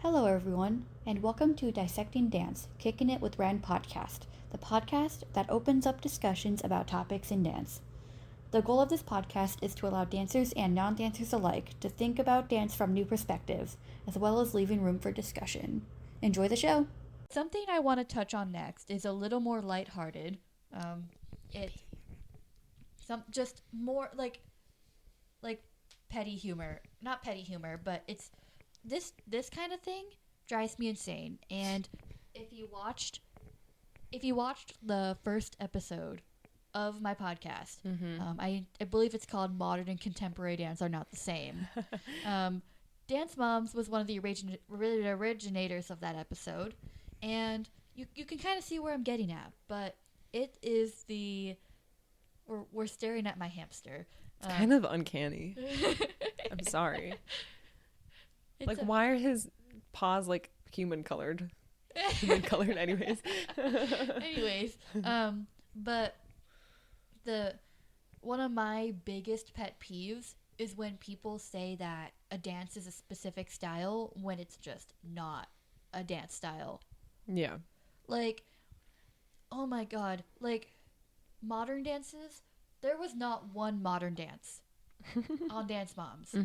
Hello, everyone, and welcome to Dissecting Dance, Kicking It with Rand podcast, the podcast that opens up discussions about topics in dance. The goal of this podcast is to allow dancers and non dancers alike to think about dance from new perspectives, as well as leaving room for discussion. Enjoy the show! Something I want to touch on next is a little more lighthearted. It's just more like petty humor. Not petty humor, but it's this kind of thing drives me insane. And if you watched the first episode of my podcast, I believe it's called Modern and Contemporary Dance Are Not the Same. Dance Moms was one of the originators of that episode, and you can kind of see where I'm getting at, but it is we're staring at my hamster. It's kind of uncanny. I'm sorry. Why are his paws like human colored? Human colored, anyways. But one of my biggest pet peeves is when people say that a dance is a specific style when it's just not a dance style. Yeah. Oh my god, modern dances, there was not one modern dance on Dance Moms.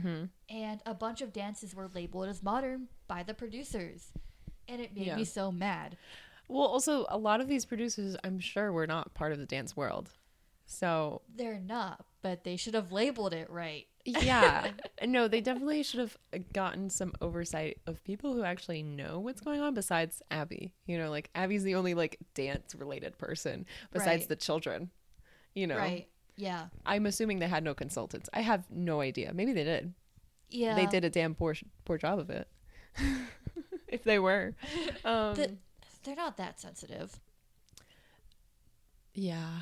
And a bunch of dances were labeled as modern by the producers. And it made me so mad. Well, also, a lot of these producers, I'm sure, were not part of the dance world. So... They're not, but they should have labeled it right. Yeah. No, they definitely should have gotten some oversight of people who actually know what's going on besides Abby. Abby's the only, dance-related person besides the children, Right. Yeah. I'm assuming they had no consultants. I have no idea. Maybe they did. Yeah. They did a damn poor job of it. If they were. They're not that sensitive. Yeah.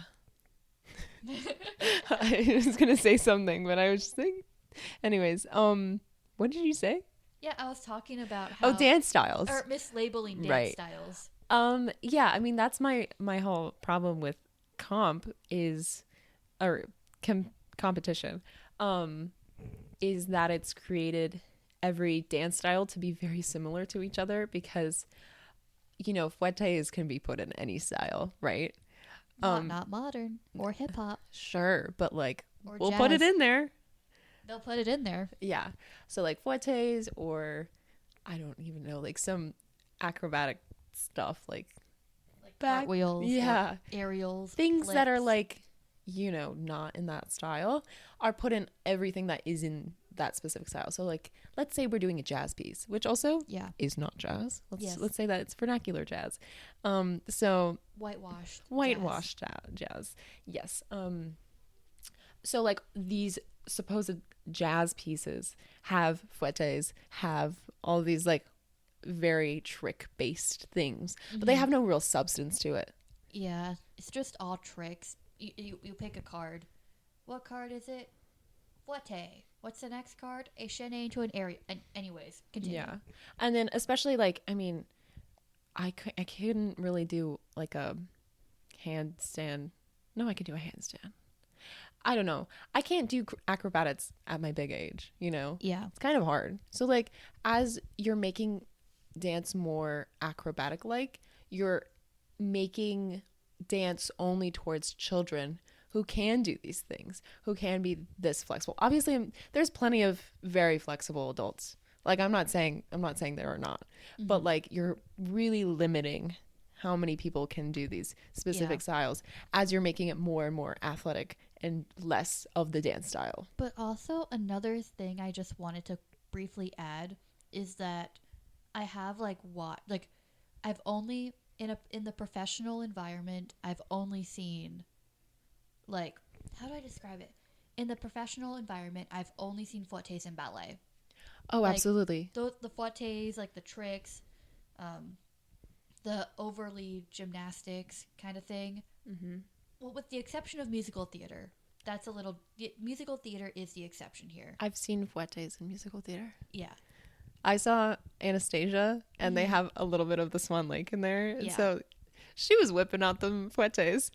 I was going to say something, but I was just thinking. Anyways, what did you say? Yeah, I was talking about how... dance styles. Or mislabeling dance styles. Yeah, I mean, that's my whole problem with competition, is that it's created every dance style to be very similar to each other because, fouettes can be put in any style, right? Not modern or hip hop. Sure, but we'll jazz. put it in there. They'll put it in there. Yeah. So fouettes, or I don't even know, some acrobatic stuff like cartwheels, yeah, aerials, things flips. that are not in that style are put in everything that is in that specific style. So let's say we're doing a jazz piece, which also is not jazz. Let's say that it's vernacular jazz. So whitewashed jazz. Yes. So these supposed jazz pieces have fouettes, have all these very trick based things, but they have no real substance to it. Yeah, it's just all tricks. You pick a card. What card is it? Fouette. What's the next card? A chaîné to an area. Anyways, continue. Yeah, and then especially I couldn't really do a handstand. No, I could do a handstand. I don't know. I can't do acrobatics at my big age. Yeah, it's kind of hard. So as you're making dance more acrobatic, you're making dance only towards children who can do these things, who can be this flexible. Obviously, there's plenty of very flexible adults. I'm not saying there are not, but you're really limiting how many people can do these specific styles as you're making it more and more athletic and less of the dance style. But also another thing I just wanted to briefly add is that I have I've only in the professional environment, I've only seen how do I describe it? In the professional environment, I've only seen fouettes in ballet. Oh, absolutely. The fouettes, the tricks, the overly gymnastics kind of thing. Mm-hmm. Well, with the exception of musical theater. Musical theater is the exception here. I've seen fouettes in musical theater. Yeah. I saw Anastasia, and they have a little bit of the Swan Lake in there. And so she was whipping out the fouettes.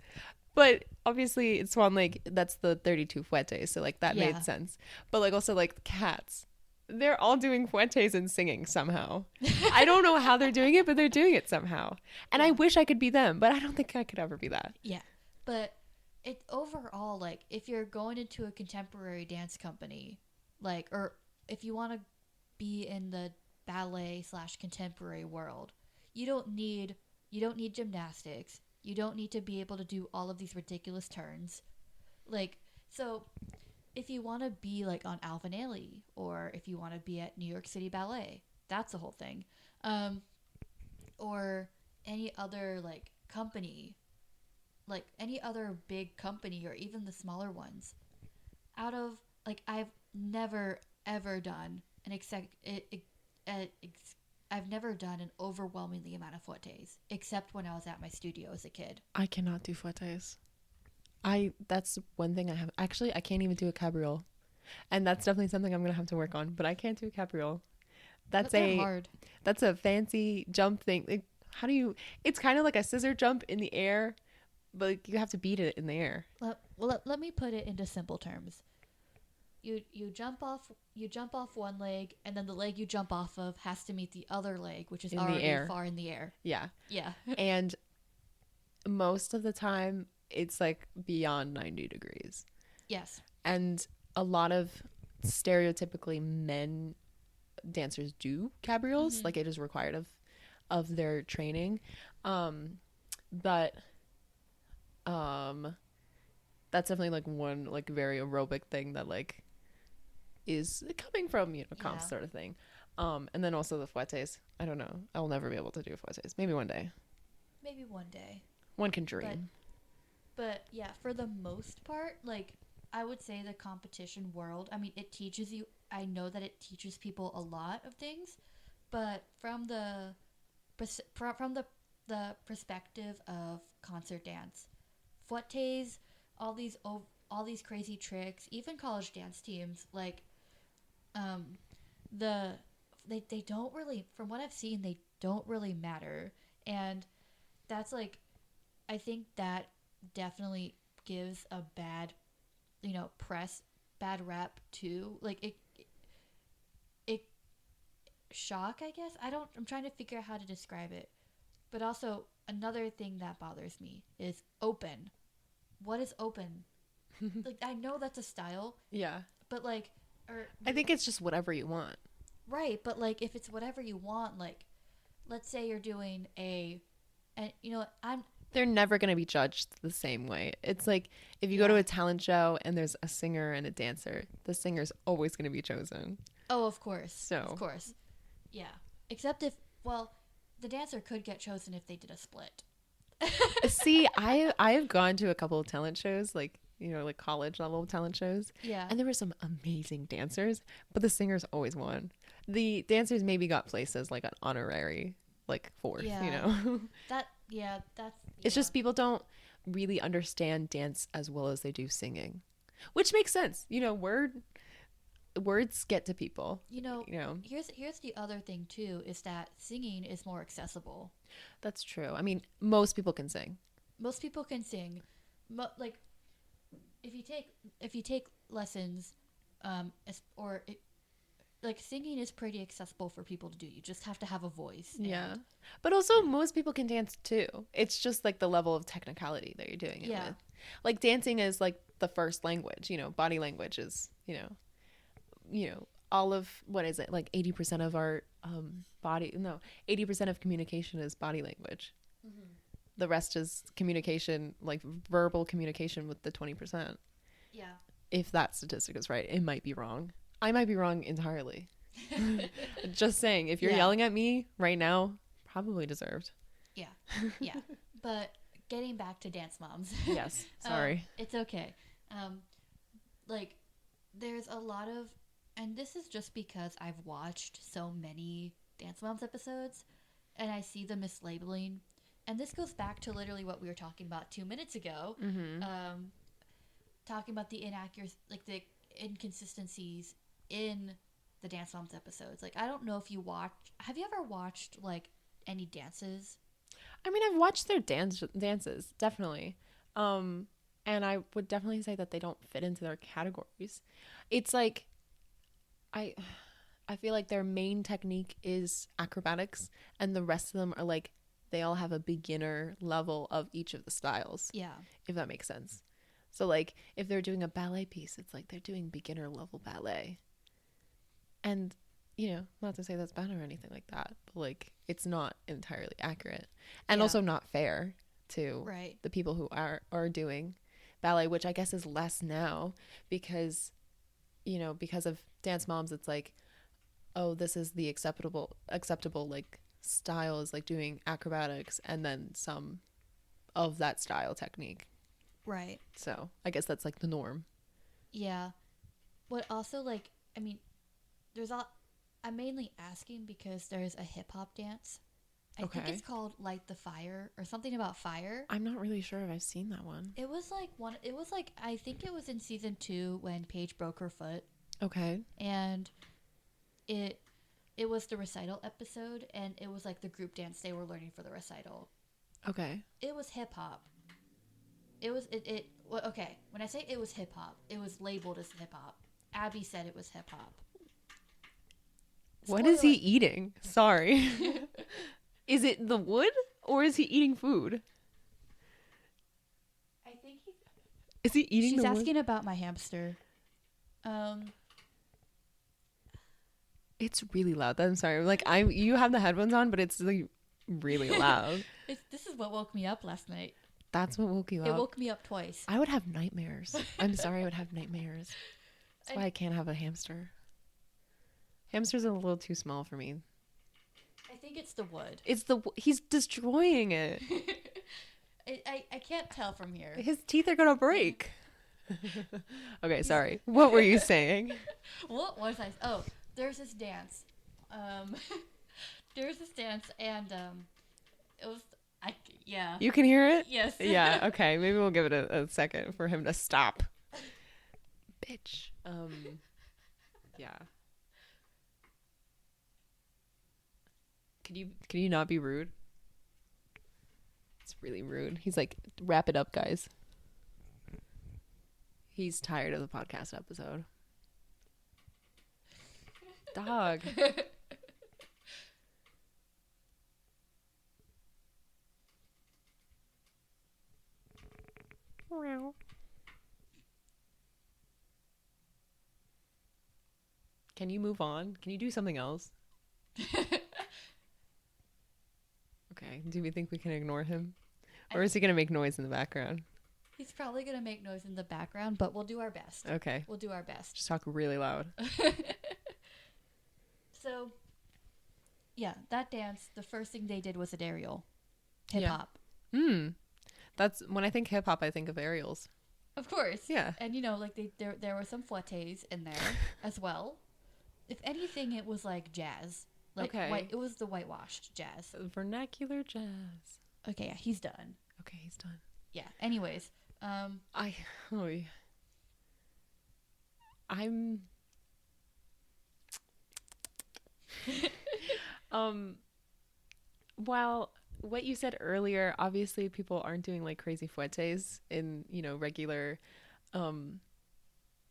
But obviously, in Swan Lake, that's the 32 fouettes. So, that made sense. But, also, cats. they're all doing fuetes and singing somehow. I don't know how they're doing it, but they're doing it somehow. And I wish I could be them, but I don't think I could ever be that. Yeah. But it overall, like, if you're going into a contemporary dance company, like, or if you want to be in the ballet / contemporary world, you don't need gymnastics. You don't need to be able to do all of these ridiculous turns. Like, so if you want to be like on Alvin Ailey, or if you want to be at New York City Ballet, that's the whole thing. Or any other like company, like any other big company, or even the smaller ones. Out of like, I've never ever done I've never done an overwhelmingly amount of fuetes, except when I was at my studio as a kid. I cannot do fuetes. That's one thing I have. Actually, I can't even do a cabriole. And that's definitely something I'm going to have to work on, but I can't do a cabriole. That's hard. That's a fancy jump thing. Like, how do you, it's kind of like a scissor jump in the air, but like, you have to beat it in the air. Let me put it into simple terms. You jump off one leg, and then the leg you jump off of has to meet the other leg, which is already far in the air. Yeah. Yeah. And most of the time it's like beyond 90 degrees. Yes. And a lot of stereotypically men dancers do cabrioles, like it is required of their training. But that's definitely like one like very aerobic thing that like is coming from, you know, comps sort of thing. And then also the fuetes. I don't know. I'll never be able to do fuetes. Maybe one day. One can dream. But yeah, for the most part, like, I would say the competition world, I mean, it teaches you, I know that it teaches people a lot of things, but from the perspective of concert dance, fuetes, all these crazy tricks, even college dance teams, like, they don't really, from what I've seen, they don't really matter. And that's like, I think that definitely gives a bad, you know, bad rep to, like, it shock, I guess. I'm trying to figure out how to describe it. But also, another thing that bothers me is open. What is open? Like, I know that's a style. Yeah. But, like, I think it's just whatever you want. Right, but, like, if it's whatever you want, like, let's say you're doing and, you know, they're never going to be judged the same way. It's like if you go to a talent show and there's a singer and a dancer, the singer's always going to be chosen. Oh, of course. So. Of course. Yeah. Except if, well, the dancer could get chosen if they did a split. See, I have gone to a couple of talent shows, like, you know, like college level talent shows. Yeah. And there were some amazing dancers, but the singers always won. The dancers maybe got places like an honorary, like fourth, you know? It's just people don't really understand dance as well as they do singing, which makes sense. You know, words get to people. You know. Here's the other thing too, is that singing is more accessible. That's true. I mean, most people can sing. Like, if you take lessons, like, singing is pretty accessible for people to do. You just have to have a voice. Yeah. But also, most people can dance too. It's just like the level of technicality that you're doing it with. Like, dancing is like the first language, you know, body language is, you know, all of, what is it? Like 80% of our 80% of communication is body language. Mm-hmm. The rest is communication, like verbal communication with the 20%. Yeah. If that statistic is right, it might be wrong. I might be wrong entirely. Just saying, if you're yelling at me right now, probably deserved. Yeah. Yeah. But getting back to Dance Moms. Yes. Sorry. It's okay. Like, there's a lot of, and this is just because I've watched so many Dance Moms episodes and I see the mislabeling. And this goes back to literally what we were talking about 2 minutes ago. Mm-hmm. Talking about the inaccuracies, like the inconsistencies in the Dance Moms episodes. Like, I don't know if have you ever watched like any dances? I mean, I've watched their dances, definitely. And I would definitely say that they don't fit into their categories. It's like, I feel like their main technique is acrobatics, and the rest of them are like, they all have a beginner level of each of the styles. Yeah. If that makes sense. So like if they're doing a ballet piece, it's like they're doing beginner level ballet. And, you know, not to say that's bad or anything like that, but like it's not entirely accurate. And also not fair to the people who are doing ballet, which I guess is less now because, you know, because of Dance Moms, it's like, oh, this is the acceptable like style is like doing acrobatics and then some of that style technique. Right. So I guess that's like the norm. Yeah. But also, like, I mean, I'm mainly asking because there's a hip hop dance. I think it's called Light the Fire or something about fire. I'm not really sure if I've seen that one. It was like I think it was in season 2 when Paige broke her foot. Okay. And it was the recital episode, and it was like the group dance they were learning for the recital. Okay. It was hip hop. Okay, when I say it was hip hop, it was labeled as hip hop. Abby said it was hip hop. What is he eating? Sorry. Is it the wood or is he eating food? I think Is he eating the wood? She's asking about my hamster. It's really loud. I'm sorry. Like you have the headphones on, but it's like really loud. This is what woke me up last night. That's what woke you up? It woke me up twice. I would have nightmares. I'm sorry, I would have nightmares. That's why I can't have a hamster. Hamsters are a little too small for me. I think it's the wood. He's destroying it. I can't tell from here. His teeth are gonna break. Okay, sorry. What were you saying? What was I? Oh, there's this dance. There's this dance, and it was. Yeah. You can hear it? Yes. Yeah. Okay. Maybe we'll give it a second for him to stop. Bitch. Yeah. Can you not be rude? It's really rude. He's like, wrap it up, guys. He's tired of the podcast episode. Dog. Can you move on? Can you do something else? Okay. Do we think we can ignore him? Or is he going to make noise in the background? He's probably going to make noise in the background, but we'll do our best. Okay. We'll do our best. Just talk really loud. So, yeah, that dance, the first thing they did was an aerial. Hip hop. That's when I think hip hop, I think of aerials. Of course. Yeah. And you know, like there were some fouettes in there as well. If anything, it was like jazz. Like it was the whitewashed jazz. Vernacular jazz. Okay, yeah, he's done. Okay, he's done. Yeah. Anyways, well, what you said earlier, obviously people aren't doing like crazy fouettes in, you know, regular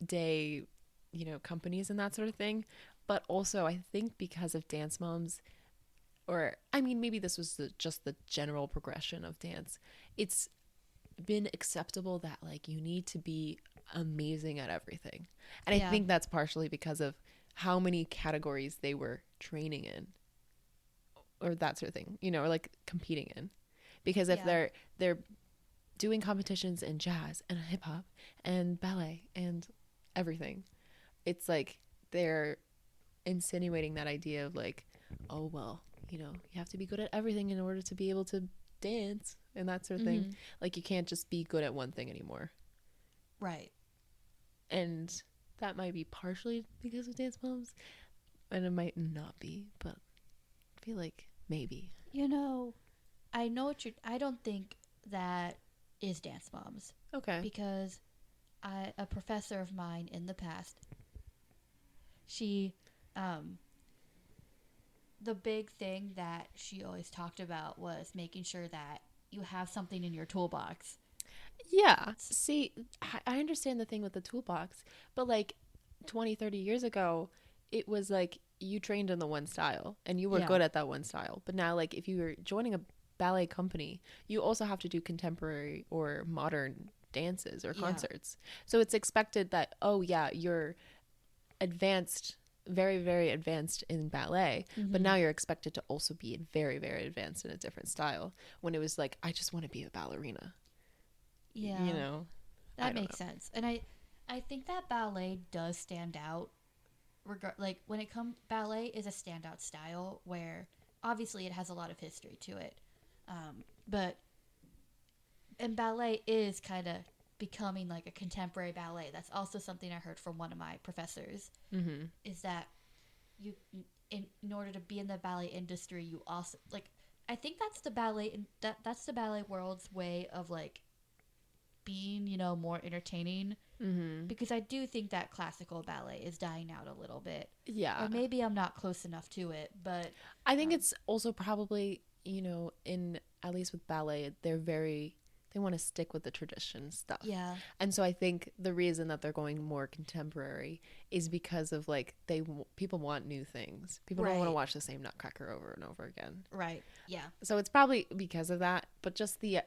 day, you know, companies and that sort of thing. But also I think because of Dance Moms, or I mean, maybe this was just the general progression of dance, it's been acceptable that like you need to be amazing at everything. And I think that's partially because of how many categories they were training in or that sort of thing, you know, or like competing in. Because if they're doing competitions in jazz and hip hop and ballet and everything, it's like they're insinuating that idea of like, oh, well, you know, you have to be good at everything in order to be able to dance and that sort of thing. Like you can't just be good at one thing anymore. Right. And that might be partially because of Dance Moms, and it might not be, but I feel like maybe. You know, I don't think that is Dance Moms. Okay. Because a professor of mine in the past, she the big thing that she always talked about was making sure that you have something in your toolbox. Yeah. See, I understand the thing with the toolbox, but like 20, 30 years ago, it was like you trained in the one style and you were good at that one style. But now, like, if you were joining a ballet company, you also have to do contemporary or modern dances or concerts. So it's expected that, oh yeah, you're advanced, very, very advanced in ballet, but now you're expected to also be very, very advanced in a different style, when it was like, I just want to be a ballerina. Yeah. You know? That makes sense. And I think that ballet does stand out. Like, when it comes, ballet is a standout style where obviously it has a lot of history to it. But, and ballet is kind of becoming like a contemporary ballet. That's also something I heard from one of my professors, is that you, in order to be in the ballet industry, you also, like, I think that's the ballet, that's the ballet world's way of, like, being, you know, more entertaining, because I do think that classical ballet is dying out a little bit. Or maybe I'm not close enough to it, but I think it's also probably, you know, in, at least with ballet, they want to stick with the tradition stuff. Yeah. And so I think the reason that they're going more contemporary is because of, like, people want new things. People don't want to watch the same Nutcracker over and over again. Right. Yeah. So it's probably because of that, but just the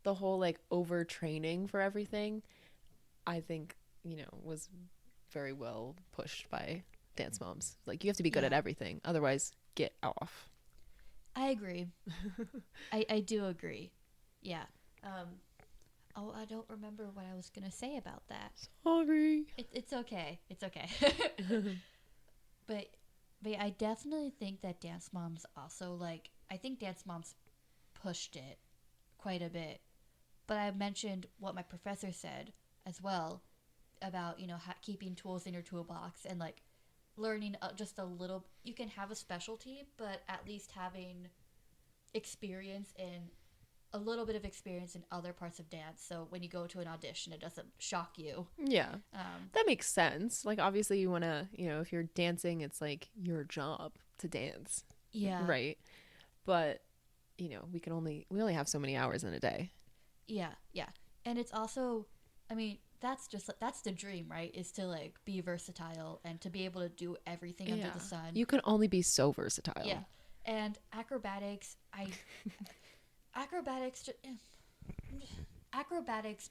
whole, like, overtraining for everything, I think, you know, was very well pushed by dance moms. Like, you have to be good at everything, otherwise get off. I agree. I do agree. Yeah. I don't remember what I was gonna say about that. Sorry. It's okay. It's okay. but I definitely think that dance moms also, like, I think dance moms pushed it quite a bit. But I mentioned what my professor said as well about, you know, keeping tools in your toolbox and, like, learning just a little. You can have a specialty, but at least having experience in a little bit of experience in other parts of dance, so when you go to an audition, it doesn't shock you. Yeah. That makes sense. Like, obviously you want to, you know, if you're dancing, it's like your job to dance. Yeah. Right. But, you know, we only have so many hours in a day. Yeah. And it's also, I mean, that's the dream, right? Is to, like, be versatile and to be able to do everything under the sun. You can only be so versatile. Yeah. And acrobatics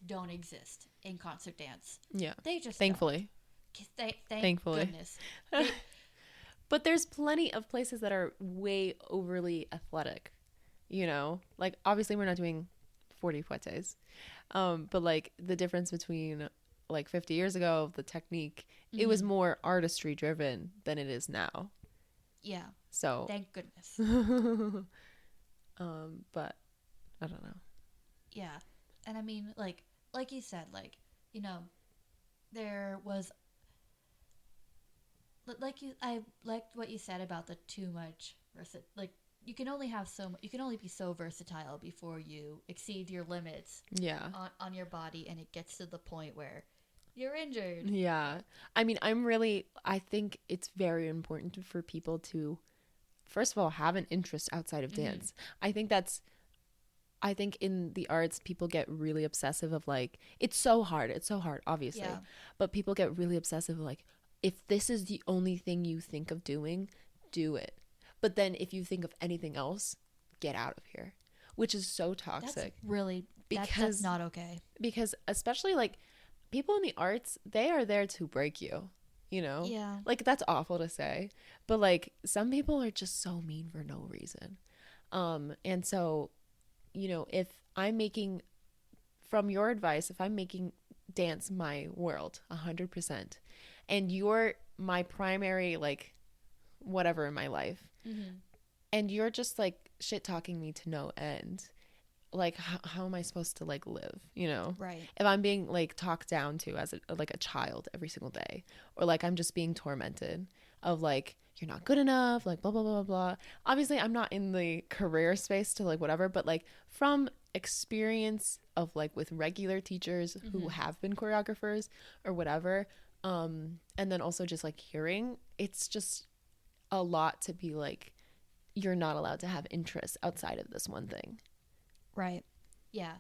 don't exist in concert dance. Yeah. They just thankfully. Thankfully. Goodness. But there's plenty of places that are way overly athletic, you know? Like, obviously we're not doing 40 fouettes. But, like, the difference between, like, 50 years ago, the technique, it was more artistry driven than it is now. Yeah. So. Thank goodness. But I don't know. Yeah. And I mean, like you said, like, you know, there was, I liked what you said about the too much like, you can only be so versatile before you exceed your limits. Yeah. On your body, and it gets to the point where you're injured. Yeah. I mean, I think it's very important for people to, first of all, have an interest outside of dance. I think in the arts, people get really obsessive of, like, it's so hard, obviously. Yeah. But people get really obsessive of, like, if this is the only thing you think of doing, do it. But then if you think of anything else, get out of here, which is so toxic. That's not okay. Because especially, like, people in the arts, they are there to break you, you know? Yeah. Like, that's awful to say. But, like, some people are just so mean for no reason. And so, you know, if I'm making, from your advice, if I'm making dance my world 100%, and you're my primary, like, whatever in my life, and you're just, like, shit talking me to no end, like, how am I supposed to, like, live, you know? Right. If I'm being, like, talked down to as a child every single day, or, like, I'm just being tormented of, like, you're not good enough, like, blah, blah, blah, blah. Obviously, I'm not in the career space to, like, whatever, but, like, from experience of, like, with regular teachers who have been choreographers or whatever, and then also just, like, hearing, it's just a lot to be, like, you're not allowed to have interests outside of this one thing. Right. Yeah.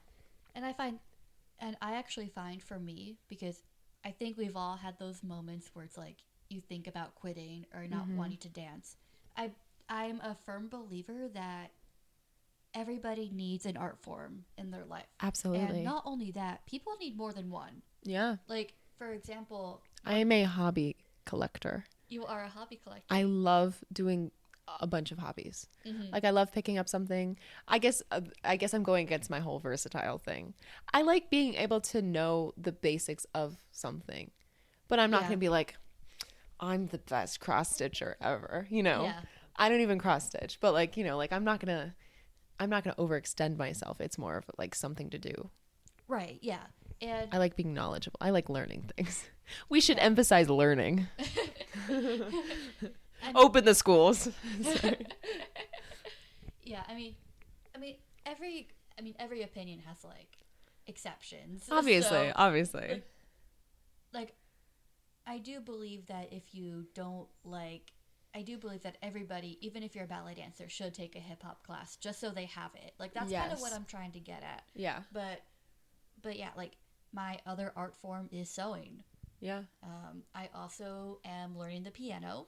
And I actually find for me, because I think we've all had those moments where it's like, you think about quitting or not wanting to dance. I'm a firm believer that everybody needs an art form in their life. Absolutely. And not only that, people need more than one. Yeah. Like, for example, I am a hobby collector. You are a hobby collector. I love doing a bunch of hobbies. Like I love picking up something. I guess I'm going against my whole versatile thing. I like being able to know the basics of something, but I'm not going to be like, I'm the best cross stitcher ever. You know, I don't even cross stitch, but like, you know, like I'm not gonna overextend myself. It's more of like something to do. Right. Yeah. And I like being knowledgeable. I like learning things. We should emphasize learning. Open the schools. Yeah, I mean, every opinion has like exceptions. Obviously. Like, I do believe that if you don't like, I do believe that everybody, even if you're a ballet dancer, should take a hip hop class just so they have it. Like that's kind of what I'm trying to get at. Yeah. But yeah, like my other art form is sewing. Yeah. I also am learning the piano,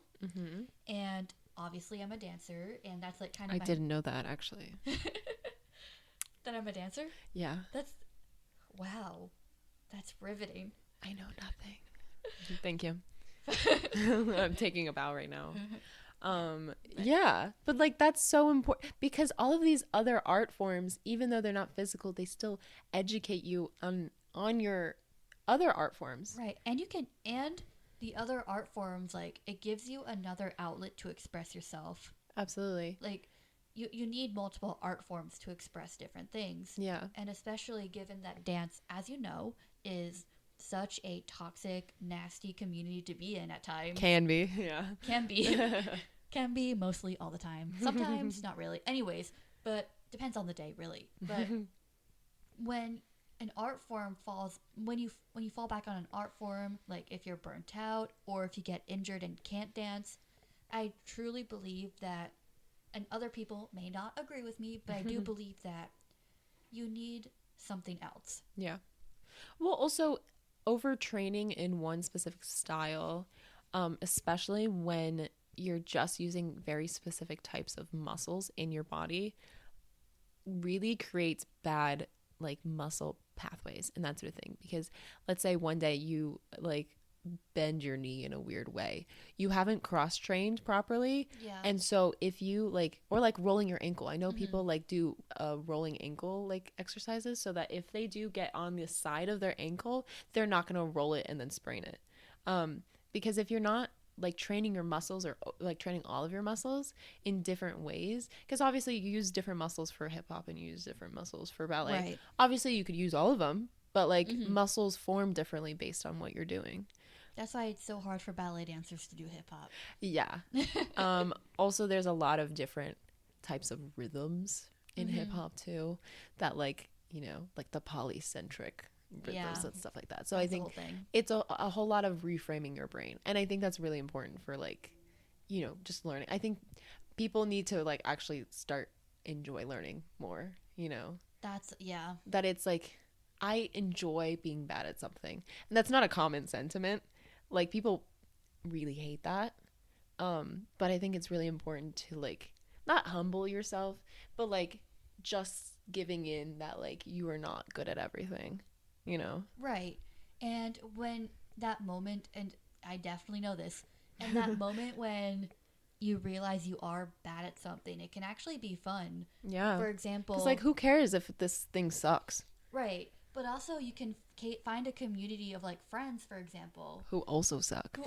and obviously I'm a dancer, and that's like kind of. I didn't know that actually. That I'm a dancer? Yeah. Wow, that's riveting. I know nothing. Thank you. I'm taking a bow right now. Yeah, but like that's so important because all of these other art forms, even though they're not physical, they still educate you on your other art forms. Right. And the other art forms, like it gives you another outlet to express yourself. Absolutely. Like you need multiple art forms to express different things. Yeah. And especially given that dance, as you know, is such a toxic, nasty community to be in at times. Can be. Yeah. Can be. Can be mostly all the time. Sometimes not really. Anyways, but depends on the day really. But when an art form when you fall back on an art form, like if you're burnt out or if you get injured and can't dance, I truly believe that, and other people may not agree with me, but I do believe that you need something else. Yeah. Well, also overtraining in one specific style, especially when you're just using very specific types of muscles in your body, really creates bad like muscle pathways and that sort of thing. Because let's say one day you like bend your knee in a weird way, you haven't cross trained properly, and so if you like, or like rolling your ankle, I know people like do rolling ankle like exercises so that if they do get on the side of their ankle, they're not going to roll it and then sprain it, because if you're not like training your muscles or like training all of your muscles in different ways, because obviously you use different muscles for hip hop and you use different muscles for ballet, right. Obviously you could use all of them, but like muscles form differently based on what you're doing. That's why it's so hard for ballet dancers to do hip hop. Yeah. Also, there's a lot of different types of rhythms in hip hop too, that like, you know, like the polycentric rhythms and stuff like that. So that's I think it's a whole lot of reframing your brain. And I think that's really important for like, you know, just learning. I think people need to like actually start enjoy learning more, you know. That it's like, I enjoy being bad at something. And that's not a common sentiment. Like people really hate that, but I think it's really important to like not humble yourself, but like just giving in that like you are not good at everything, you know. Right. And when that moment, and I definitely know this, and that moment when you realize you are bad at something, it can actually be fun. Yeah. For example, because like who cares if this thing sucks, right? But also you can find a community of like friends, for example, who also suck.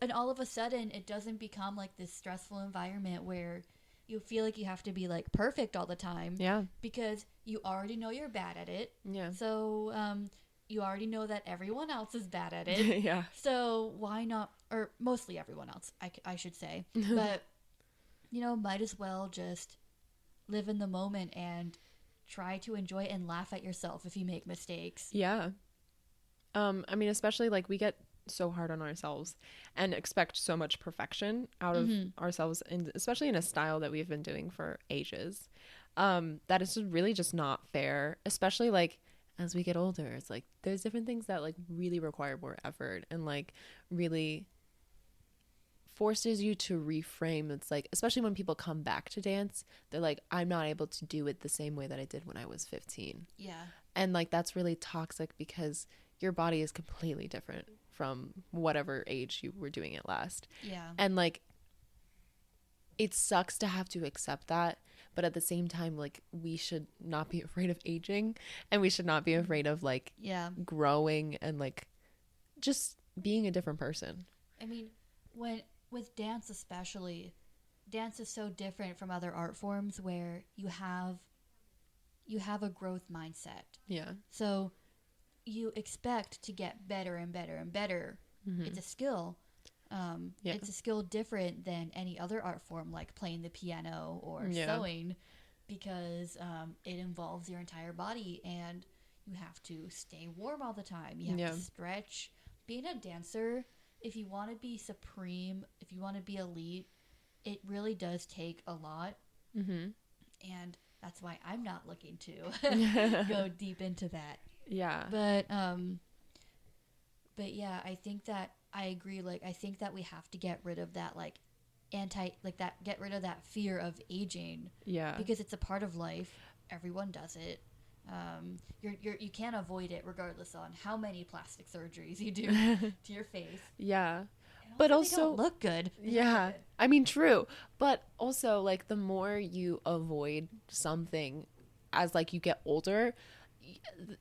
And all of a sudden it doesn't become like this stressful environment where you feel like you have to be like perfect all the time. Yeah. Because you already know you're bad at it. Yeah. So you already know that everyone else is bad at it. Yeah. So why not, or mostly everyone else, I should say. But, you know, might as well just live in the moment and try to enjoy and laugh at yourself if you make mistakes. Yeah. I mean, especially like we get so hard on ourselves and expect so much perfection out of ourselves, and especially in a style that we've been doing for ages. That is really just not fair, especially like as we get older, it's like there's different things that like really require more effort and like really forces you to reframe. It's like, especially when people come back to dance, they're like, I'm not able to do it the same way that I did when I was 15. Yeah. And like that's really toxic because your body is completely different from whatever age you were doing it last. Yeah. And like it sucks to have to accept that, but at the same time, like we should not be afraid of aging, and we should not be afraid of like growing and like just being a different person. I mean, with dance especially, dance is so different from other art forms where you have a growth mindset. Yeah. So you expect to get better and better and better. Mm-hmm. It's a skill. It's a skill different than any other art form, like playing the piano or sewing, because it involves your entire body, and you have to stay warm all the time. You have to stretch. Being a dancer, if you want to be supreme, if you want to be elite, it really does take a lot. Mm-hmm. And that's why I'm not looking to go deep into that. Yeah. But yeah, I think that I agree. Like, I think that we have to get rid of that, like, get rid of that fear of aging. Yeah. Because it's a part of life. Everyone does it. You can't avoid it regardless on how many plastic surgeries you do to your face. Yeah. But also they don't look good. Yeah. I mean, true. But also, like, the more you avoid something as, like, you get older,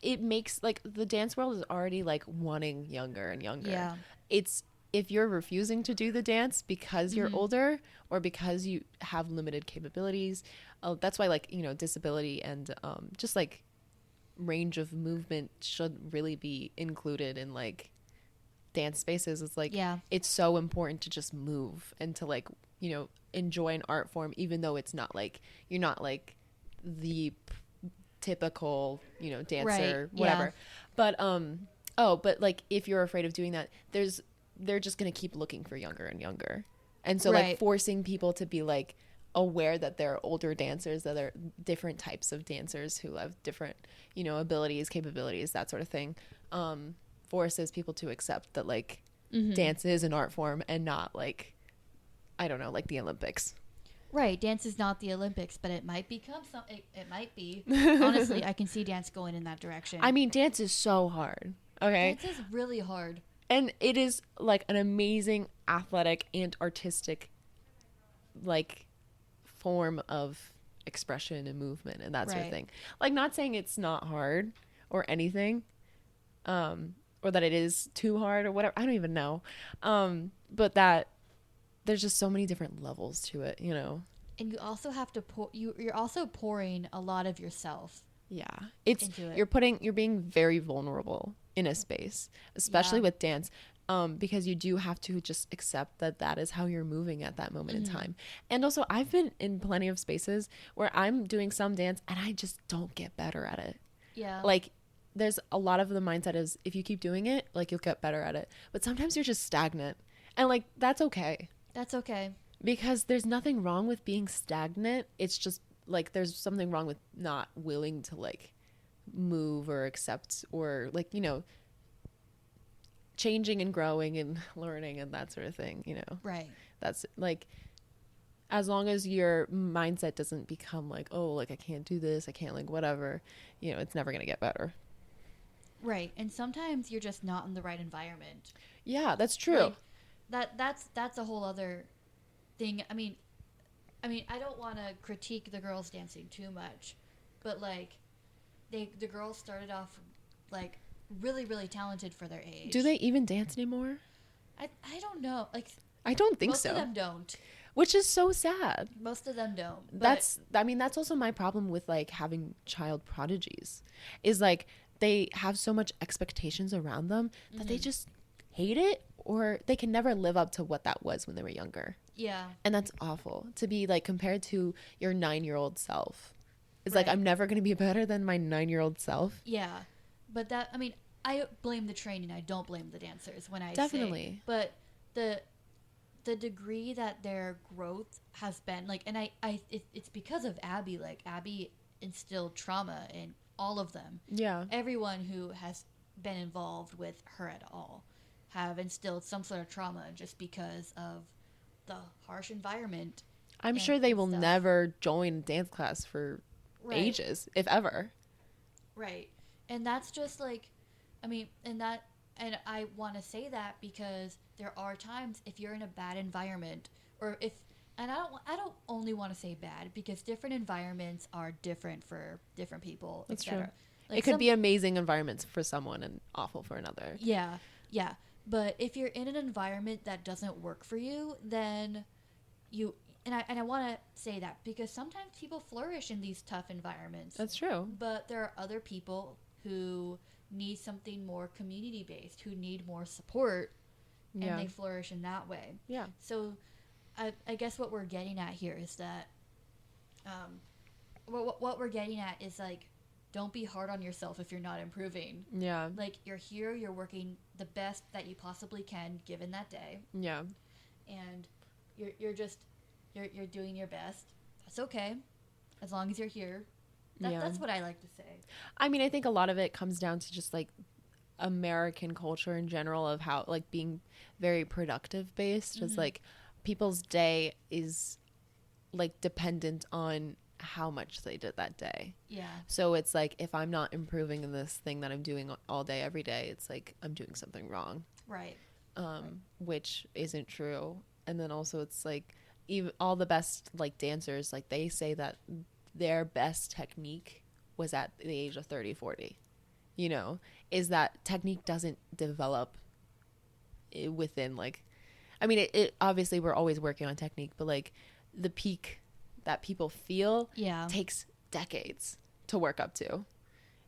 it makes, like, the dance world is already, like, wanting younger and younger. Yeah. It's, if you're refusing to do the dance because you're older or because you have limited capabilities, that's why, like, you know, disability and just, like, range of movement should really be included in, like, dance spaces. It's like it's so important to just move and to, like, you know, enjoy an art form, even though it's not like you're not like the typical, you know, dancer, whatever. But but like if you're afraid of doing that, they're just gonna keep looking for younger and younger, and so like forcing people to be like aware that there are older dancers, that are different types of dancers who have different, you know, abilities, capabilities, that sort of thing, forces people to accept that, like, dance is an art form and not, like, I don't know, like the Olympics. Right. Dance is not the Olympics, but it might become something. It might be. Honestly, I can see dance going in that direction. I mean, dance is so hard. Okay. Dance is really hard. And it is, like, an amazing athletic and artistic, like, form of expression and movement and that sort of thing. Like, not saying it's not hard or anything, or that it is too hard or whatever. I don't even know. But that there's just so many different levels to it, you know. And you also have to you're also pouring a lot of yourself. Yeah. Into it. You're being very vulnerable in a space, especially with dance. Because you do have to just accept that that is how you're moving at that moment in time. And also, I've been in plenty of spaces where I'm doing some dance and I just don't get better at it. Yeah. Like, there's a lot of the mindset is if you keep doing it, like, you'll get better at it. But sometimes you're just stagnant. And, like, that's okay. That's okay. Because there's nothing wrong with being stagnant. It's just, like, there's something wrong with not willing to, like, move or accept or, like, you know, changing and growing and learning and that sort of thing, you know. Right. That's, like, as long as your mindset doesn't become, like, oh, like, I can't do this, I can't, like, whatever, you know, it's never going to get better. Right. And sometimes you're just not in the right environment. Yeah, that's true. Like, that's a whole other thing. I mean, I don't want to critique the girls dancing too much, but, like, the girls started off, like, really, really talented for their age. Do they even dance anymore? I don't know. Like, I don't think so. Most of them don't. Which is so sad. Most of them don't. That's also my problem with, like, having child prodigies, is, like, they have so much expectations around them that they just hate it, or they can never live up to what that was when they were younger. Yeah. And that's awful to be, like, compared to your 9-year-old self. It's like, I'm never going to be better than my 9-year-old self. Yeah. But that, I mean, I blame the training. I don't blame the dancers when I Definitely. say. But the degree that their growth has been, like, and it's because of Abby. Like, Abby instilled trauma in all of them. Yeah. Everyone who has been involved with her at all have instilled some sort of trauma just because of the harsh environment. I'm sure they will never join dance class for ages, if ever. Right. And that's just like, I mean, and I want to say that because there are times if you're in a bad environment, or if, and I don't only want to say bad, because different environments are different for different people. That's true. Like it could be amazing environments for someone and awful for another. Yeah. Yeah. But if you're in an environment that doesn't work for you, then you, and I want to say that because sometimes people flourish in these tough environments. That's true. But there are other people who need something more community based, who need more support, and they flourish in that way. Yeah. So I guess what we're getting at here is that what we're getting at is like, don't be hard on yourself if you're not improving. Yeah. Like, you're here, you're working the best that you possibly can given that day. Yeah. And you're doing your best. That's okay. As long as you're here. That's what I like to say. I mean, I think a lot of it comes down to just like American culture in general of how like being very productive based. Is like people's day is like dependent on how much they did that day. Yeah. So it's like if I'm not improving in this thing that I'm doing all day every day, it's like I'm doing something wrong. Right. Which isn't true. And then also it's like even all the best like dancers, like they say that their best technique was at the age of 30, 40. You know, is that technique doesn't develop within like, I mean, it obviously we're always working on technique, but like the peak that people feel takes decades to work up to,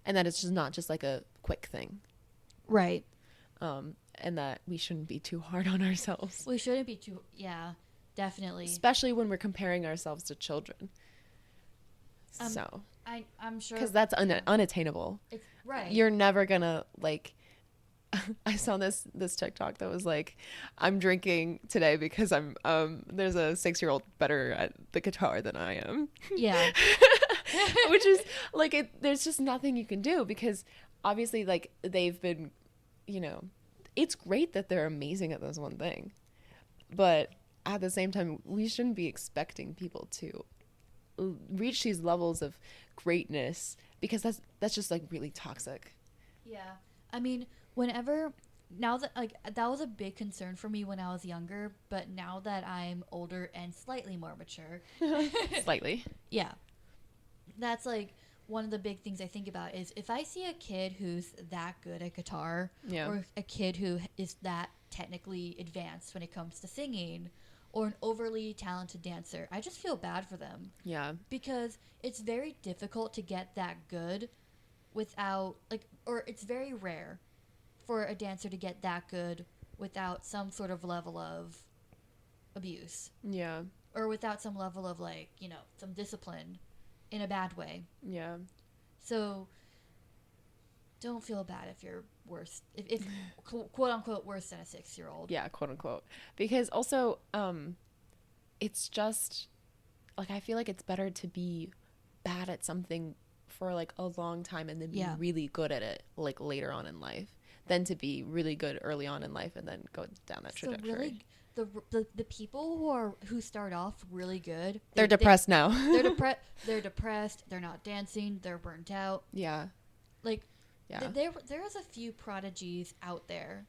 and that it's just not just like a quick thing. Right. And that we shouldn't be too hard on ourselves. We shouldn't be too, definitely. Especially when we're comparing ourselves to children. So. I'm sure. Because that's unattainable. It's, right. You're never gonna like, I saw this TikTok that was like, I'm drinking today because I'm there's a 6-year-old better at the guitar than I am. Yeah. Which is like there's just nothing you can do because obviously like they've been, you know, it's great that they're amazing at this one thing. But at the same time, we shouldn't be expecting people to reach these levels of greatness because that's just like really toxic. Yeah. I mean, now that like that was a big concern for me when I was younger, but now that I'm older and slightly more mature, slightly, yeah, that's like one of the big things I think about is if I see a kid who's that good at guitar, or a kid who is that technically advanced when it comes to singing, or an overly talented dancer, I just feel bad for them. Yeah, because it's very difficult to get that good without or it's very rare for a dancer to get that good without some sort of level of abuse. Yeah. Or without some level of some discipline in a bad way. Yeah. So don't feel bad if you're worse, if quote unquote worse than a 6-year-old. Yeah, quote unquote. Because also, it's just like I feel like it's better to be bad at something for like a long time and then be really good at it like later on in life than to be really good early on in life and then go down that trajectory. So really, the people who start off really good, they're depressed now. They're depressed. They're not dancing. They're burnt out. Yeah. There's a few prodigies out there.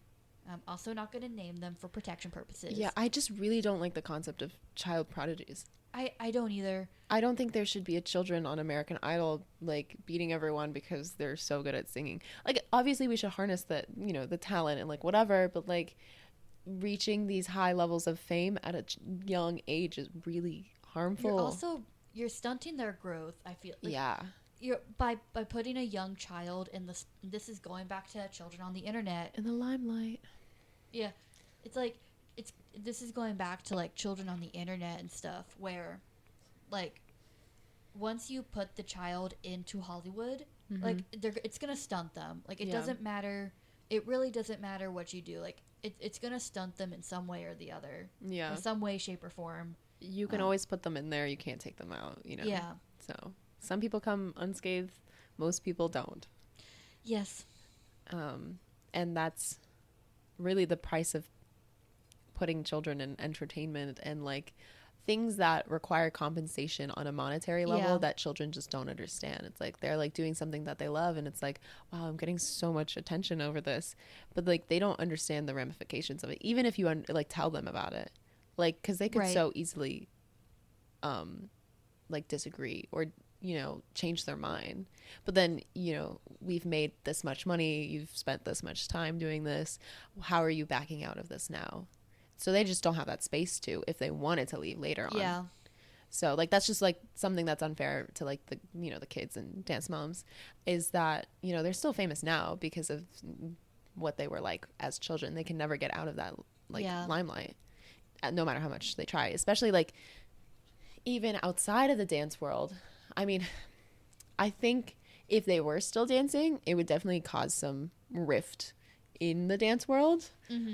I'm also not going to name them for protection purposes. Yeah, I just really don't like the concept of child prodigies. I don't either. I don't think there should be a children on American Idol like beating everyone because they're so good at singing. Like obviously we should harness the talent and like whatever, but like reaching these high levels of fame at a young age is really harmful. You're stunting their growth, I feel. Like, yeah. You're by putting a young child in this is going back to children on the internet in the limelight. Yeah. It's like this is going back to like children on the internet and stuff where like once you put the child into Hollywood, like it's going to stunt them. Like it doesn't matter. It really doesn't matter what you do. Like it's going to stunt them in some way or the other. Yeah. In some way, shape or form. You can always put them in there. You can't take them out, you know. Yeah. So some people come unscathed, Most people don't. Yes. And that's really the price of putting children in entertainment and like things that require compensation on a monetary level that children just don't understand. It's like they're like doing something that they love and it's like, wow, I'm getting so much attention over this, but like they don't understand the ramifications of it, even if you like tell them about it, like because they could so easily like disagree or change their mind. But then we've made this much money, you've spent this much time doing this, how are you backing out of this now? So they just don't have that space to, if they wanted to leave later on. Yeah. So like that's just like something that's unfair to like the the kids and Dance Moms, is that they're still famous now because of what they were like as children. They can never get out of that limelight, no matter how much they try, especially like even outside of the dance world. I mean, I think if they were still dancing, it would definitely cause some rift in the dance world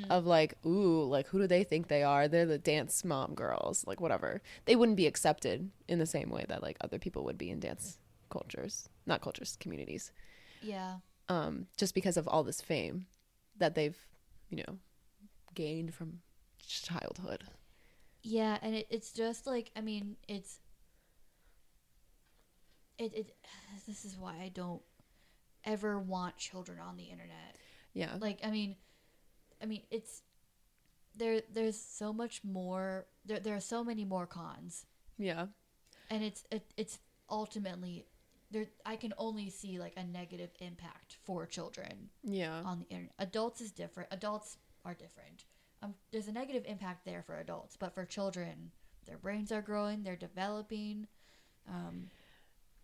of like, ooh, like who do they think they are? They're the dance mom girls, like whatever. They wouldn't be accepted in the same way that like other people would be in dance communities. Yeah. Just because of all this fame that they've, gained from childhood. Yeah, and it's just like, I mean, this is why I don't ever want children on the internet. Yeah. Like, I mean, it's there's so much more. There are so many more cons. Yeah. And it's ultimately there. I can only see like a negative impact for children. Yeah. On the internet, adults is different. Adults are different. There's a negative impact there for adults, but for children, their brains are growing, they're developing.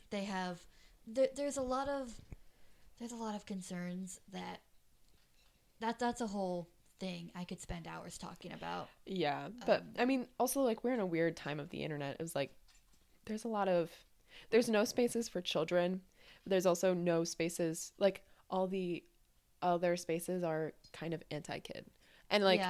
They have there's a lot of concerns that's a whole thing I could spend hours talking about. Yeah, but I mean, also like we're in a weird time of the internet. It was like there's no spaces for children, but there's also no spaces, like all the other spaces are kind of anti-kid. And like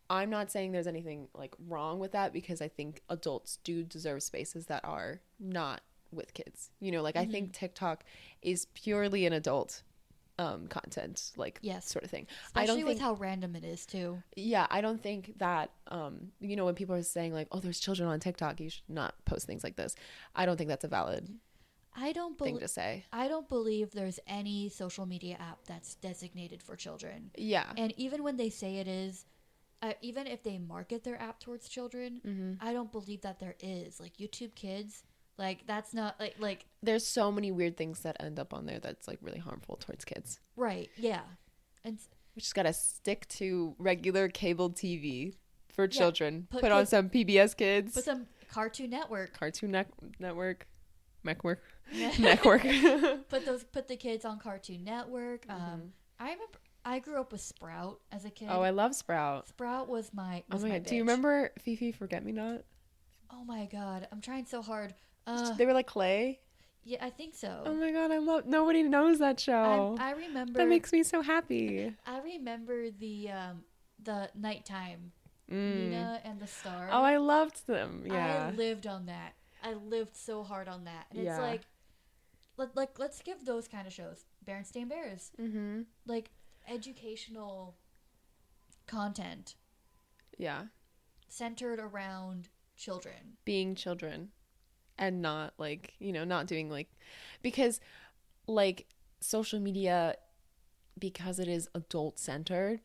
I'm not saying there's anything like wrong with that, because I think adults do deserve spaces that are not with kids. Like I think TikTok is purely an adult content, like sort of thing. Especially with how random it is too. Yeah, I don't think that when people are saying like, oh, there's children on TikTok, you should not post things like this. I don't think that's a valid thing to say. I don't believe there's any social media app that's designated for children. Yeah. And even when they say it is, even if they market their app towards children, I don't believe that there is. Like YouTube Kids, like that's not like there's so many weird things that end up on there that's like really harmful towards kids. Right. Yeah. And we just gotta stick to regular cable TV for children. Put on some PBS Kids. Put some Cartoon Network. Network. Put the kids on Cartoon Network. I remember I grew up with Sprout as a kid. Oh, I love Sprout. Sprout was my my bitch. Do you remember Fifi Forget-Me-Not? Oh my god, I'm trying so hard. They were like clay. Yeah, I think so. Oh my god, nobody knows that show. I remember. That makes me so happy. I remember the nighttime Nina and the Star. Oh, I loved them. Yeah, I lived on that. I lived so hard on that, and it's like let's give those kind of shows Berenstain Bears, like educational content. Yeah, centered around children, being children, and not like not doing like, because like social media, because it is adult centered,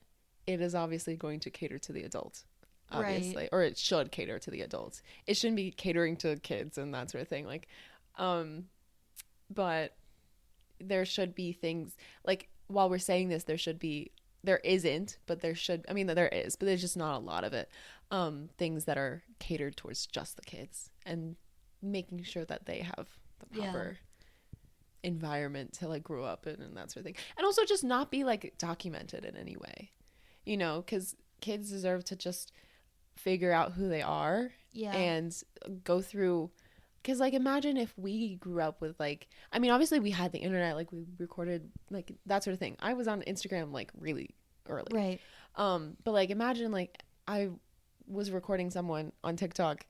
it is obviously going to cater to the adult. Obviously, right. Or it should cater to the adults. It shouldn't be catering to kids and that sort of thing. Like, but there should be things like, while we're saying this, there isn't, but there should. I mean, there is, but there's just not a lot of it. Things that are catered towards just the kids, and making sure that they have the proper environment to like grow up in and that sort of thing, and also just not be like documented in any way, because kids deserve to just figure out who they are and go through, because like imagine if we grew up with like, I mean obviously we had the internet, like we recorded like that sort of thing. I was on Instagram like really early, right? But like imagine like I was recording someone on TikTok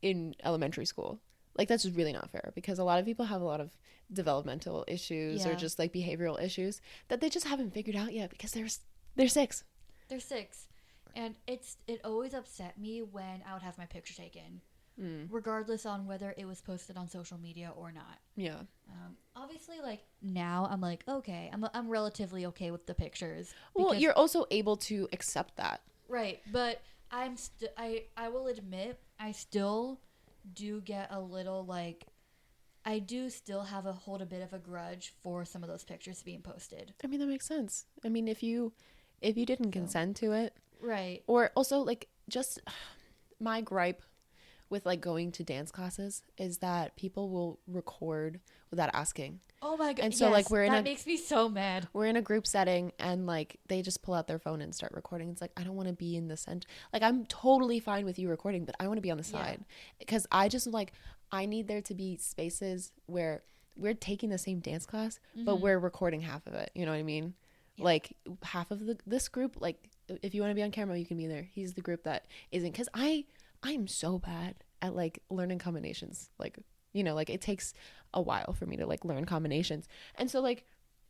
in elementary school. Like, that's just really not fair, because a lot of people have a lot of developmental issues or just like behavioral issues that they just haven't figured out yet, because they're 6. They're 6. And it always upset me when I would have my picture taken, regardless on whether it was posted on social media or not. Yeah. Obviously, like, now I'm like, okay, I'm relatively okay with the pictures. Well, you're also able to accept that. Right, but I will admit, I still do get a little, like, I do still hold a bit of a grudge for some of those pictures being posted. I mean, that makes sense. I mean, if you didn't consent to it. Right. Or also, like, just my gripe with, like, going to dance classes is that people will record without asking. Oh my god. And so, like, that makes me so mad. We're in a group setting, and, like, they just pull out their phone and start recording. It's like, I don't want to be in the center. Like, I'm totally fine with you recording, but I want to be on the side. Because I just, like, I need there to be spaces where we're taking the same dance class, but we're recording half of it. You know what I mean? Yeah. Like, half of this group, like, if you want to be on camera, you can be there. He's the group that isn't. Because I am so bad at, like, learning combinations. Like, you know, like, it takes a while for me to, like, learn combinations. And so, like,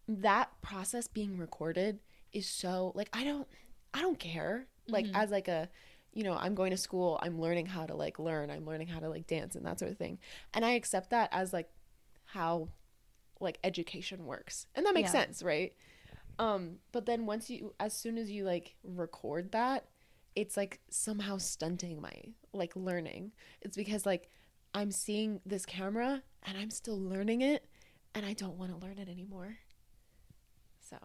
that process being recorded is so, like, I don't care. Like, as, like, a, you know, I'm going to school, I'm learning how to, like, learn, I'm learning how to, like, dance and that sort of thing. And I accept that as, like, how, like, education works. And that makes sense, right? But then as soon as you, like, record that, it's, like, somehow stunting my, like, learning. It's because, like, I'm seeing this camera and I'm still learning it, and I don't want to learn it anymore. So,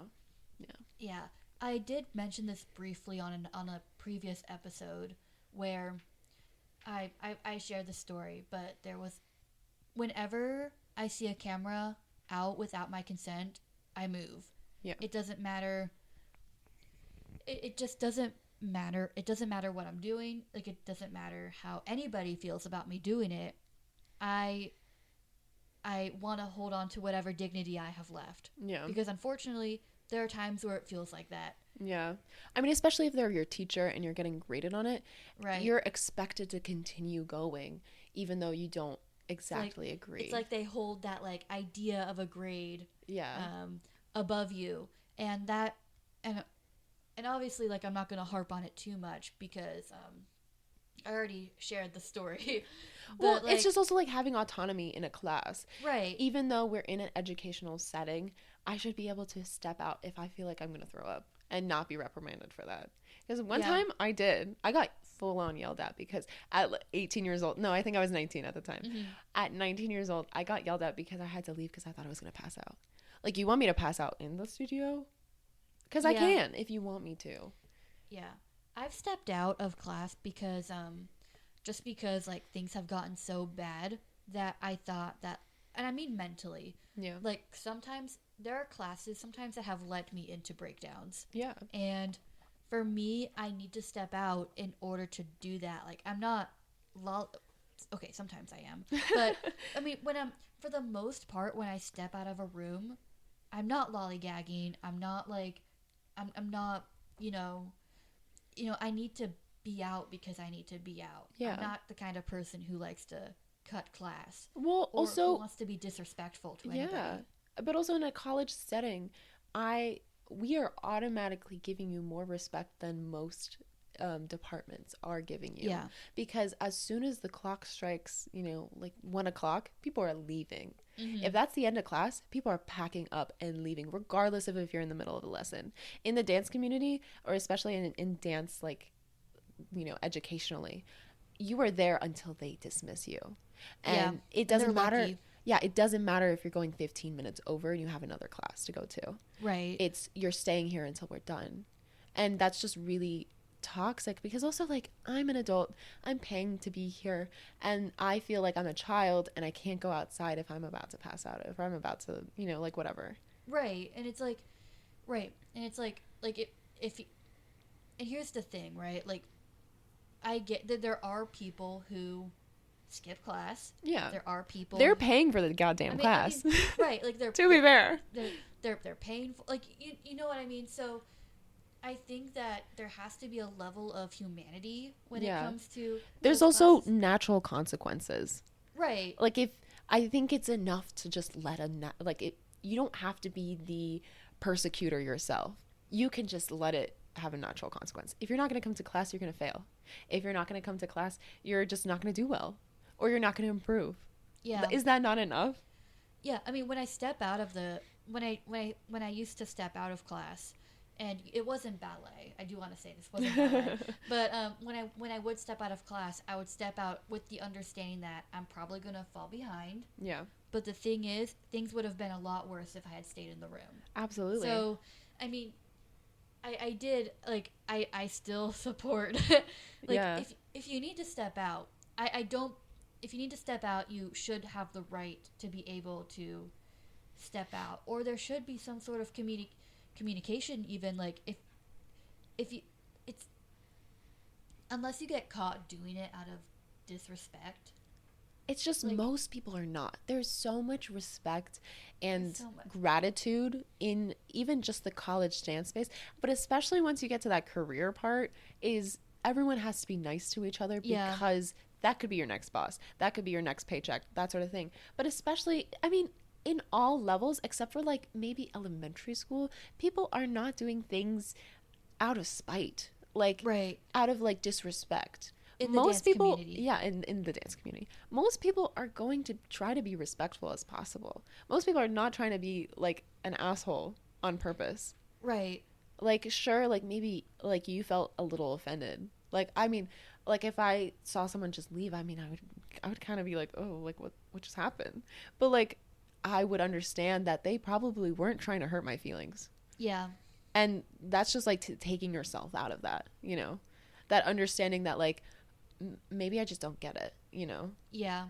yeah. Yeah. I did mention this briefly on a previous episode where I shared the story, but there was, whenever I see a camera out without my consent, I move. Yeah. It doesn't matter. It just doesn't matter. It doesn't matter what I'm doing. Like, it doesn't matter how anybody feels about me doing it. I want to hold on to whatever dignity I have left. Yeah. Because unfortunately, there are times where it feels like that. Yeah. I mean, especially if they're your teacher and you're getting graded on it, right? You're expected to continue going, even though you don't exactly agree. It's like they hold that, like, idea of a grade. Yeah. Above you, and that, and obviously, like, I'm not going to harp on it too much because I already shared the story. But, well, like, it's just also, like, having autonomy in a class, right? Even though we're in an educational setting, I should be able to step out if I feel like I'm going to throw up and not be reprimanded for that. Because one time I got full on yelled at because at 18 years old, no, I think I was 19 at the time. At 19 years old, I got yelled at because I had to leave because I thought I was going to pass out. Like, you want me to pass out in the studio? Because I can, if you want me to. Yeah. I've stepped out of class because, just because, like, things have gotten so bad that I thought that, and I mean mentally. Yeah. Like, sometimes there are classes sometimes that have led me into breakdowns. Yeah. And for me, I need to step out in order to do that. Like, I'm not, okay, sometimes I am. But, I mean, for the most part, when I step out of a room, I'm not lollygagging. I'm not, like, I'm not, you know, I need to be out because I need to be out. Yeah. I'm not the kind of person who likes to cut class. Well, or also who wants to be disrespectful to anybody. Yeah. But also in a college setting, we are automatically giving you more respect than most departments are giving you. Yeah. Because as soon as the clock strikes, like 1 o'clock, people are leaving. If that's the end of class, people are packing up and leaving, regardless of if you're in the middle of the lesson. In the dance community, or especially in dance, like, educationally, you are there until they dismiss you. And it doesn't matter. Lucky. Yeah, it doesn't matter if you're going 15 minutes over and you have another class to go to. Right. You're staying here until we're done. And that's just really toxic, because also, like, I'm an adult, I'm paying to be here, and I feel like I'm a child and I can't go outside if I'm about to pass out, if I'm about to, like, whatever. Right. And it's like, right. And it's like if and here's the thing, right? Like, I get that there are people who skip class. Yeah. There are people. They're paying for the goddamn class. Right. Like, they're to be fair. They're paying for, like, you know what I mean? So I think that there has to be a level of humanity when it comes to there's also natural consequences. Right. Like, if I think it's enough to just you don't have to be the persecutor yourself. You can just let it have a natural consequence. If you're not going to come to class, you're going to fail. If you're not going to come to class, you're just not going to do well, or you're not going to improve. Yeah. Is that not enough? Yeah. I mean, when I step out of when I used to step out of class, and it wasn't ballet. I do want to say this wasn't ballet, but when I would step out of class, I would step out with the understanding that I'm probably gonna fall behind. Yeah. But the thing is, things would have been a lot worse if I had stayed in the room. Absolutely. So, I mean, I did, like, I still support, like, yeah. if you need to step out, I don't, if you need to step out, you should have the right to be able to step out, or there should be some sort of communication, even, like, if you, it's, unless you get caught doing it out of disrespect. It's just, like, most people are not. There's so much respect and gratitude in even just the college dance space. But especially once you get to that career part, is everyone has to be nice to each other, because that could be your next boss. That could be your next paycheck, that sort of thing. But especially, I mean, in all levels, except for like maybe elementary school, people are not doing things out of spite, like out of like disrespect. In the most people community. Yeah, in the dance community, most people are going to try to be respectful as possible. Most people are not trying to be like an asshole on purpose. Right. Like, sure, like maybe like you felt a little offended. Like, I mean, like if I saw someone just leave, I mean, I would kind of be like, oh, like what just happened? But like, I would understand that they probably weren't trying to hurt my feelings. Yeah. And that's just like taking yourself out of that, you know, that understanding that like, maybe I just don't get it, you know? Yeah.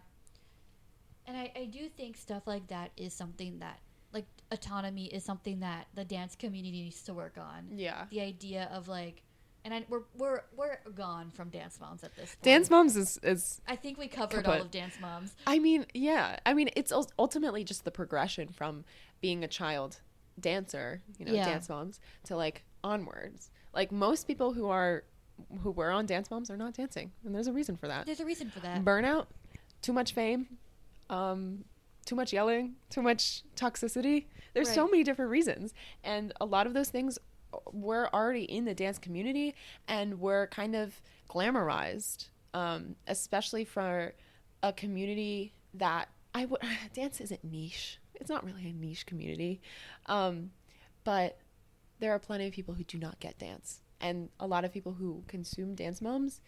And I do think stuff like that is something that, like, autonomy is something that the dance community needs to work on. Yeah. The idea of, like, and we're gone from Dance Moms at this point. Dance Moms is I think we covered all of Dance Moms. I mean, yeah. I mean, it's ultimately just the progression from being a child dancer, you know, Dance Moms, to, like, onwards. Like, most people who were on Dance Moms are not dancing, and there's a reason for that. There's a reason for that. Burnout, too much fame, too much yelling, too much toxicity. There's so many different reasons, and a lot of those things were already in the dance community and were kind of glamorized, especially for a community that dance isn't niche. It's not really a niche community, but there are plenty of people who do not get dance. And a lot of people who consume Dance Moms,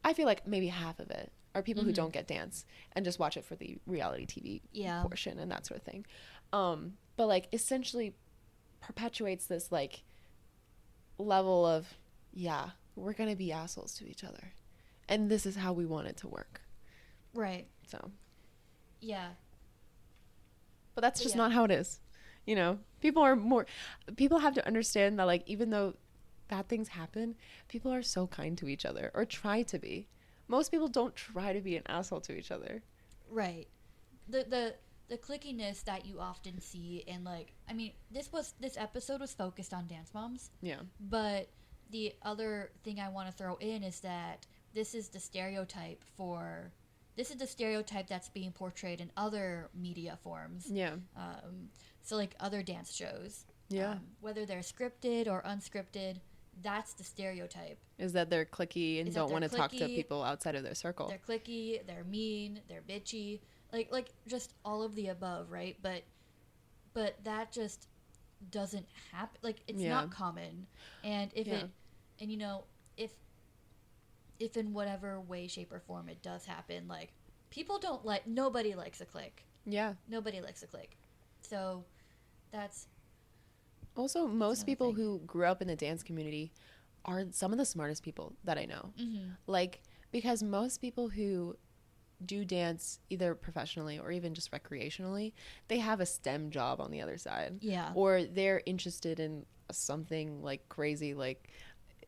I feel like maybe half of it are people who don't get dance and just watch it for the reality TV portion and that sort of thing. But like essentially perpetuates this like level of, we're going to be assholes to each other. And this is how we want it to work. Right. So. Yeah. But that's just not how it is. You know, people have to understand that like even though bad things happen, people are so kind to each other, or try to be. Most people don't try to be an asshole to each other. Right. The clickiness that you often see in, like, I mean, this episode was focused on Dance Moms. Yeah. But the other thing I want to throw in is that this is the stereotype that's being portrayed in other media forms. Yeah. So like other dance shows. Yeah. Whether they're scripted or unscripted, that's the stereotype. Is that they're cliquey and don't want to talk to people outside of their circle. They're cliquey, they're mean, they're bitchy, like just all of the above, right? But that just doesn't happen. Like, it's not common. And if if in whatever way, shape, or form it does happen, like, nobody likes a clique. Yeah. Nobody likes a clique. So that's also, most people who grew up in the dance community are some of the smartest people that I know. Mm-hmm. Like, because most people who do dance either professionally or even just recreationally, they have a STEM job on the other side. Yeah. Or they're interested in something like crazy, like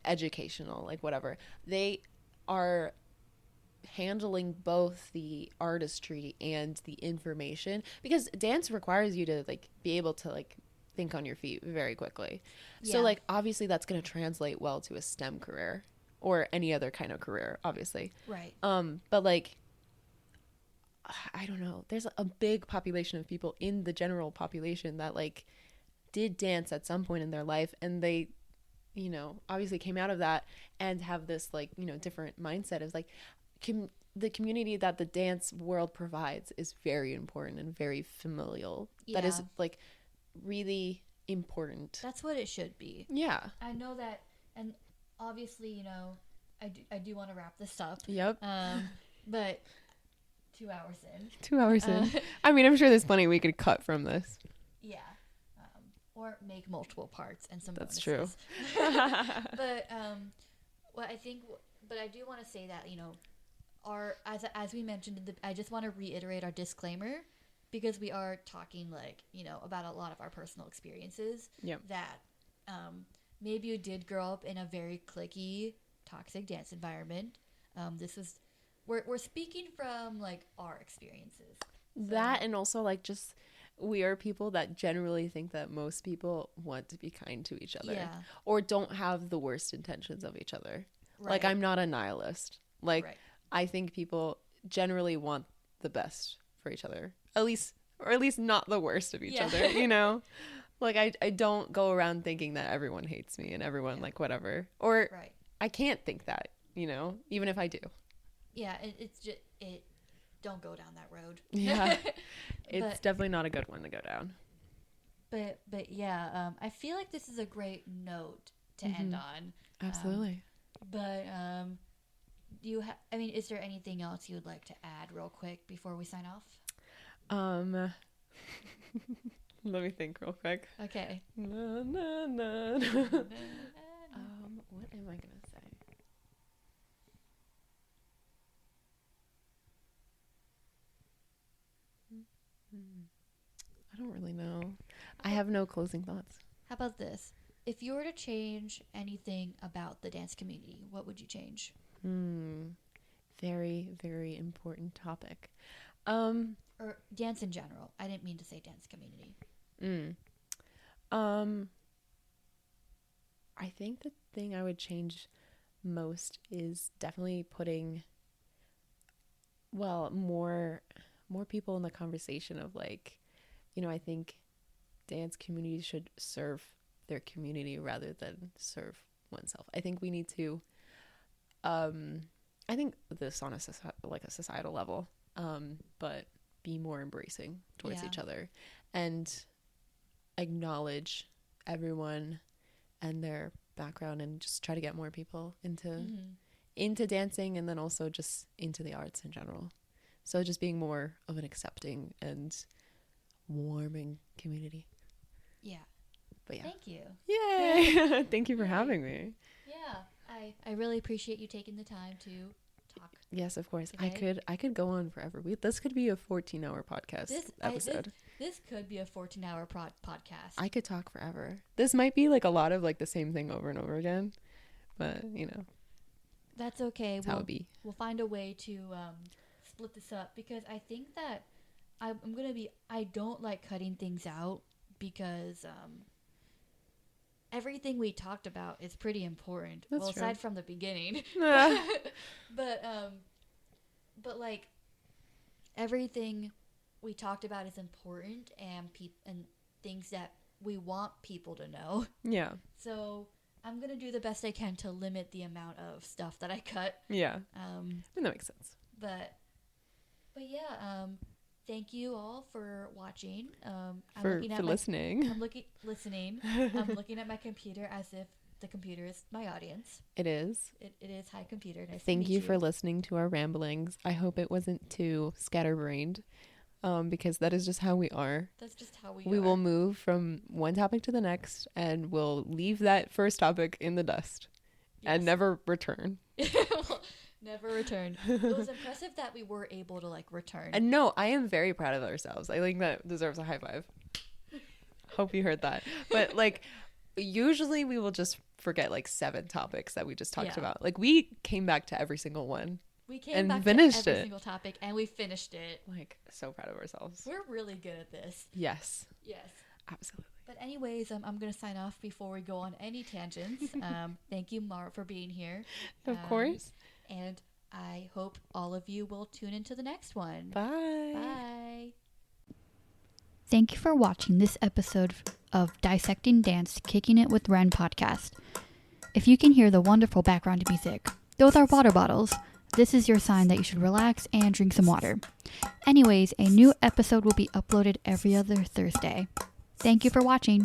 educational, like whatever. They are handling both the artistry and the information, because dance requires you to like be able to like think on your feet very quickly. Yeah. So like obviously that's going to translate well to a STEM career or any other kind of career, obviously. Right. But like I don't know, there's a big population of people in the general population that like did dance at some point in their life, and they, you know, obviously came out of that and have this like, you know, different mindset of like the community that the dance world provides is very important and very familial. Yeah. That is like really important. That's what it should be. Yeah. I know that, and obviously, you know, I do want to wrap this up. Yep. But 2 hours in. 2 hours in. I mean, I'm sure there's plenty we could cut from this. Yeah. Or make multiple parts and some That's bonuses. True. But what I think, but I do want to say that, you know, as we mentioned, I just want to reiterate our disclaimer, because we are talking like, you know, about a lot of our personal experiences. Yep. That maybe you did grow up in a very cliquey, toxic dance environment. This is we're speaking from like our experiences. So. That, and also like just we are people that generally think that most people want to be kind to each other, yeah, or don't have the worst intentions of each other. Right. Like, I'm not a nihilist. Like, right. I think people generally want the best for each other, at least not the worst of each other, you know? Like, I don't go around thinking that everyone hates me and everyone like whatever, or right. I can't think that, you know, even if I do. Yeah, it's just don't go down that road. Yeah. It's definitely not a good one to go down. But yeah, I feel like this is a great note to end on. Absolutely. But I mean, is there anything else you would like to add real quick before we sign off? Let me think real quick. Okay. Na, na, na, na. What am I gonna say? I don't really know. I have no closing thoughts. How about this? If you were to change anything about the dance community, what would you change? Very, very important topic. Or dance in general. I didn't mean to say dance community. I think the thing I would change most is definitely putting, well, more people in the conversation of like, you know, I think dance communities should serve their community rather than serve oneself. I think we need to, I think this on a societal level, but be more embracing towards each other and acknowledge everyone and their background, and just try to get more people into dancing, and then also just into the arts in general. So just being more of an accepting and warming community. Yeah. But yeah. Thank you. Yay! Thank you for having me. Yeah. I really appreciate you taking the time to talk. Yes, of course. Today. I could go on forever. This could be a 14-hour podcast episode. This could be a 14-hour podcast. I could talk forever. This might be like a lot of like the same thing over and over again, but you know. That's okay. That's how it be. We'll find a way to split this up, because I think that I don't like cutting things out, because everything we talked about is pretty important. That's true. Aside from the beginning. But like everything we talked about is important, and things that we want people to know. Yeah. So I'm gonna do the best I can to limit the amount of stuff that I cut. Yeah. That makes sense. But yeah. Thank you all for watching. For listening. I'm looking at my computer as if the computer is my audience. It is. It is. Hi, computer. Nice Thank to meet you for listening to our ramblings. I hope it wasn't too scatterbrained, because that is just how we are. That's just how we are. We will move from one topic to the next, and we'll leave that first topic in the dust and never return. Never returned. It was impressive that we were able to like return. And no, I am very proud of ourselves. I think that deserves a high five. Hope you heard that. But like, usually we will just forget like 7 topics that we just talked about. Like, we came back to every single one. We came back to every single topic, and we finished it. Like, so proud of ourselves. We're really good at this. Yes. Yes. Absolutely. But anyways, I'm going to sign off before we go on any tangents. Thank you, Mar, for being here. Of course. And I hope all of you will tune into the next one. Bye. Bye. Thank you for watching this episode of Dissecting Dance, Kicking It with Ren podcast. If you can hear the wonderful background music, those are water bottles. This is your sign that you should relax and drink some water. Anyways, a new episode will be uploaded every other Thursday. Thank you for watching.